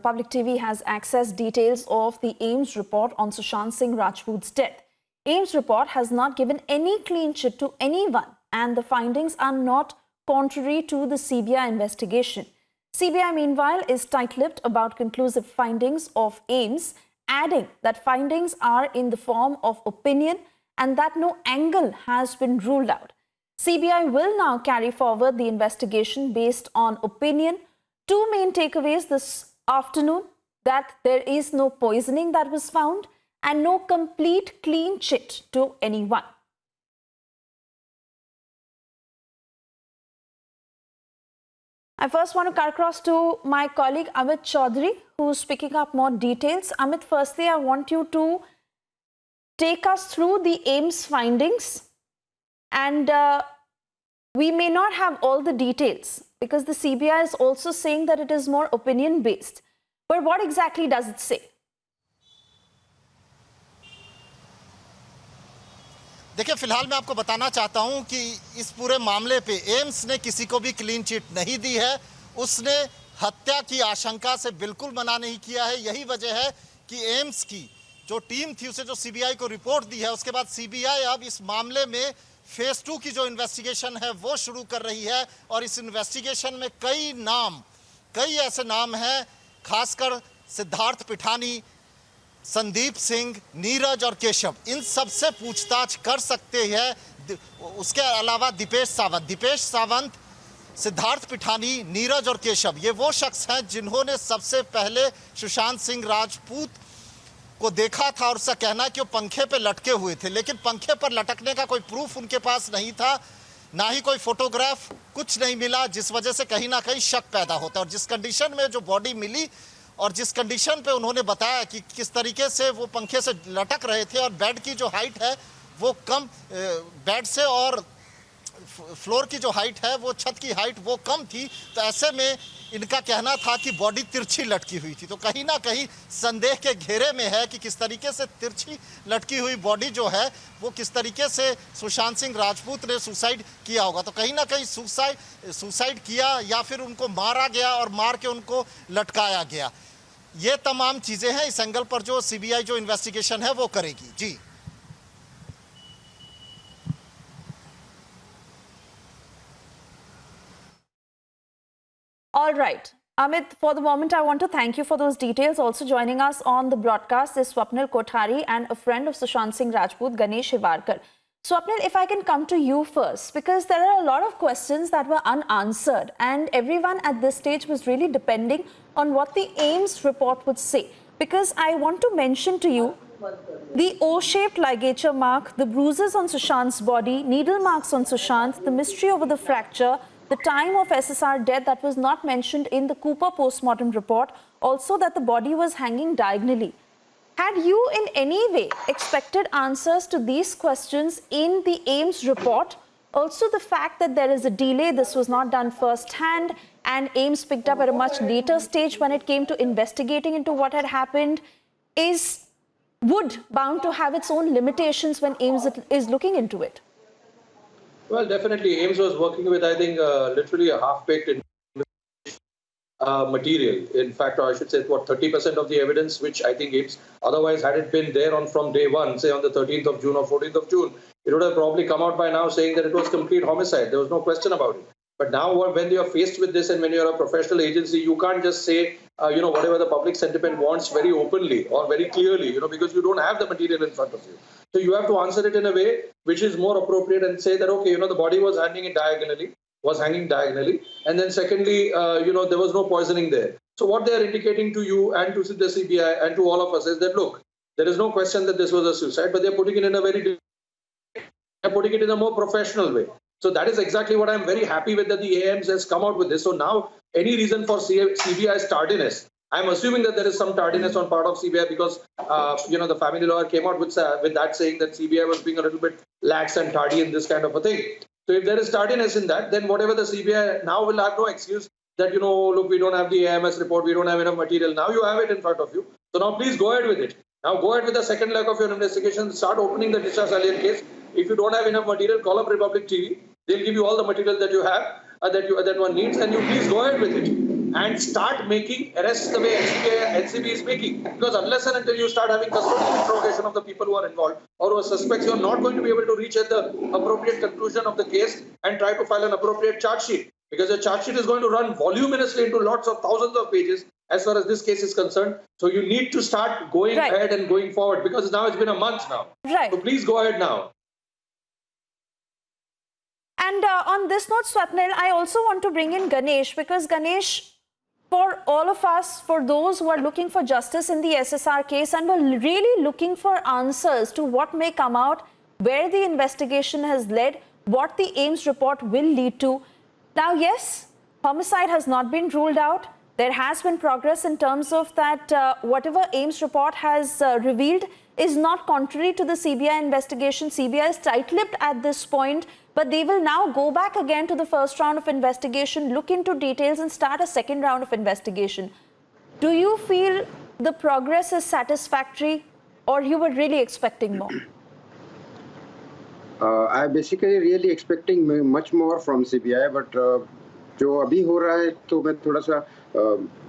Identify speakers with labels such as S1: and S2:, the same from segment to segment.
S1: Republic TV has accessed details of the AIIMS report on Sushant Singh Rajput's death. AIIMS report has not given any clean chit to anyone, and the findings are not contrary to the CBI investigation. CBI, meanwhile, is tight-lipped about conclusive findings of AIIMS, adding that findings are in the form of opinion and that no angle has been ruled out. CBI will now carry forward the investigation based on opinion. Two main takeaways this afternoon: that there is no poisoning that was found and no complete clean chit to anyone. I first want to cut across to my colleague Amit Chaudhary, who's picking up more details. Amit, firstly, I want you to take us through the AIIMS findings. And we may not have all the details because the CBI is also saying that it is more opinion-based. But what exactly does it say?
S2: देखिए, फिलहाल मैं आपको बताना चाहता हूं कि इस पूरे मामले पे एम्स ने किसी को भी क्लीन चिट नहीं दी है। उसने हत्या की आशंका से बिल्कुल मना नहीं किया है। यही वजह है कि एम्स की जो टीम थी उसे जो सीबीआई को रिपोर्ट दी है, उसके बाद सीबीआई अब इस मामले में फेज 2 की जो इन्वेस्टिगेशन है वो शुरू कर रही है। और इस इन्वेस्टिगेशन में कई ऐसे नाम हैं, खासकर सिद्धार्थ पिठानी, संदीप सिंह, नीरज और केशव, इन सब से पूछताछ कर सकते हैं। उसके अलावा दीपेश सावंत, सिद्धार्थ पिठानी, नीरज और केशव, ये वो शख्स हैं जिन्होंने सबसे पहले सुशांत सिंह राजपूत को देखा था। और उसका कहना है कि वो पंखे पे लटके हुए थे, लेकिन पंखे पर लटकने का कोई प्रूफ उनके पास नहीं था, ना ही कोई फोटोग्राफ, कुछ नहीं मिला, जिस वजह से कहीं ना कहीं शक पैदा होता है। और जिस कंडीशन में जो बॉडी मिली और जिस कंडीशन पे उन्होंने बताया कि किस तरीके से वो पंखे से लटक रहे थे और बेड की जो हाइट है वो कम, बेड से और फ्लोर की जो हाइट है वो छत की हाइट वो कम थी, तो ऐसे में इनका कहना था कि बॉडी तिरछी लटकी हुई थी। तो कहीं ना कहीं संदेह के घेरे में है कि किस तरीके से तिरछी लटकी हुई बॉडी जो है वो किस तरीके से सुशांत सिंह राजपूत ने सुसाइड किया होगा। तो कहीं ना कहीं सुसाइड किया या फिर उनको मारा गया और मार के उनको लटकाया गया। ये तमाम चीज़ें हैं। इस एंगल पर जो सीबीआई जो इन्वेस्टिगेशन है वो करेगी। जी,
S1: All right. Amit, for the moment, I want to thank you for those details. Also joining us on the broadcast is Swapnil Kothari and a friend of Sushant Singh Rajput, Ganesh Hivarkar. Swapnil, if I can come to you first, because there are a lot of questions that were unanswered and everyone at this stage was really depending on what the AIIMS report would say. Because I want to mention to you the O-shaped ligature mark, the bruises on Sushant's body, needle marks on Sushant, the mystery over the fracture, the time of SSR death that was not mentioned in the Cooper postmortem report, also that the body was hanging diagonally. Had you in any way expected answers to these questions in the AIIMS report? Also the fact that there is a delay, this was not done first-hand, and AIIMS picked up at a much later stage when it came to investigating into what had happened, would bound to have its own limitations when AIIMS is looking into it.
S3: Well, definitely, AIIMS was working with, I think, literally a half-baked material. In fact, I should say, 30% of the evidence, which I think AIIMS, otherwise, had it been there from day one, say on the 13th of June or 14th of June, it would have probably come out by now saying that it was complete homicide. There was no question about it. But now, when you are faced with this and when you are a professional agency, you can't just say, whatever the public sentiment wants very openly or very clearly, because you don't have the material in front of you. So you have to answer it in a way which is more appropriate and say that, okay, the body was hanging diagonally. And then secondly, there was no poisoning there. So what they are indicating to you and to the CBI and to all of us is that, look, there is no question that this was a suicide, but they're putting it in a more professional way. So that is exactly what I'm very happy with, that the AIIMS has come out with this. So now any reason for CBI's tardiness, I'm assuming that there is some tardiness on part of CBI because, the family lawyer came out with that saying that CBI was being a little bit lax and tardy in this kind of a thing. So if there is tardiness in that, then whatever the CBI now will have no excuse that, look, we don't have the AIIMS report, we don't have enough material. Now you have it in front of you. So now please go ahead with it. Now go ahead with the second leg of your investigation. Start opening the Disha Salian case. If you don't have enough material, call up Republic TV. They'll give you all the material that you have, that one needs, and you please go ahead with it. and start making arrests the way NCB is making. Because unless and until you start having custodial interrogation of the people who are involved or who are suspects, you are not going to be able to reach at the appropriate conclusion of the case and try to file an appropriate charge sheet. Because the charge sheet is going to run voluminously into lots of thousands of pages as far as this case is concerned. So you need to start going ahead and going forward, because now it's been a month now.
S1: Right.
S3: So please go ahead now.
S1: And on this note, Swapnil, I also want to bring in Ganesh, because Ganesh, for all of us, for those who are looking for justice in the SSR case and were really looking for answers to what may come out, where the investigation has led, what the AIIMS report will lead to. Now, yes, homicide has not been ruled out. There has been progress in terms of that whatever AIIMS report has revealed is not contrary to the CBI investigation. CBI is tight-lipped at this point, but they will now go back again to the first round of investigation, look into details and start a second round of investigation. Do you feel the progress is satisfactory, or you were really expecting more?
S4: I basically really expecting much more from CBI, but जो अभी हो रहा है तो मैं थोड़ा सा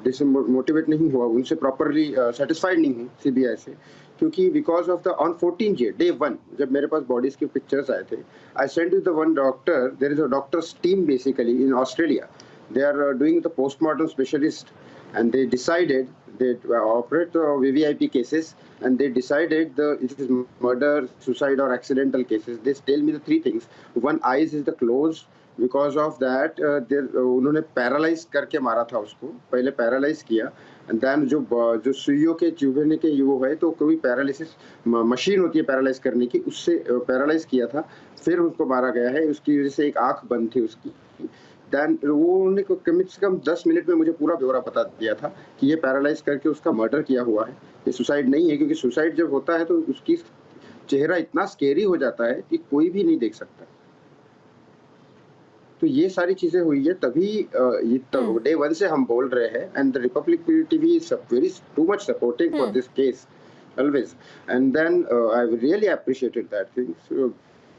S4: डिसमोटिवेट नहीं हुआ, उनसे प्रॉपरली सेटिस्फाइड नहीं हूँ CBI से, क्योंकि because of the on 14J day 1 जब मेरे पास बॉडीज के पिक्चर्स आए थे, I sent to the one doctor. There is a doctors team basically in Australia. They are doing the postmortem specialist, and they decided they operate the VVIP cases, and they decided it is murder, suicide, or accidental cases. They tell me the three things. One, eyes is the closed. Because of that, उन्होंने paralyse करके मारा था उसको, पहले paralyse किया, and then जो सुइयों के चुभने के वो है तो कोई पैरालिसिस मशीन होती है पैरालाइज करने की, उससे पैरालाइज किया था, फिर उसको मारा गया है. उसकी वजह से एक आंख बंद थी उसकी. देन उन्होंने कम से कम 10 मिनट में मुझे पूरा ब्यौरा बता दिया था कि ये पैरालाइज करके उसका मर्डर किया हुआ है, ये सुसाइड नहीं है. क्योंकि सुसाइड जब होता है तो उसकी चेहरा इतना स्केरी हो जाता है कि कोई भी नहीं देख सकता. तो ये सारी चीजें हुई है, तभी ये डे 1 से हम बोल रहे हैं. And the Republic TV is very too much supporting for this case always. And then I really appreciated that thing. So,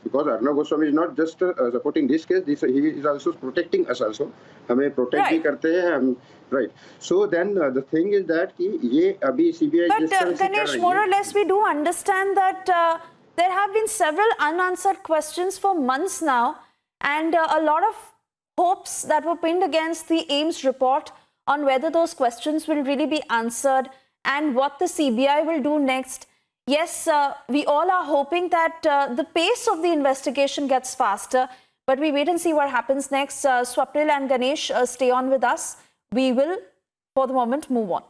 S4: because Arnab Goswami is not just supporting this case, he is also protecting us also. हमें protect भी करते हैं हम, right. So then the thing is that कि ये अभी CBI
S1: but Ganesh, more or less we do understand that there have been several unanswered questions for months now, and a lot of hopes that were pinned against the AIIMS report on whether those questions will really be answered and what the CBI will do next. Yes, we all are hoping that the pace of the investigation gets faster, but we wait and see what happens next. Swapnil and Ganesh, stay on with us. We will, for the moment, move on.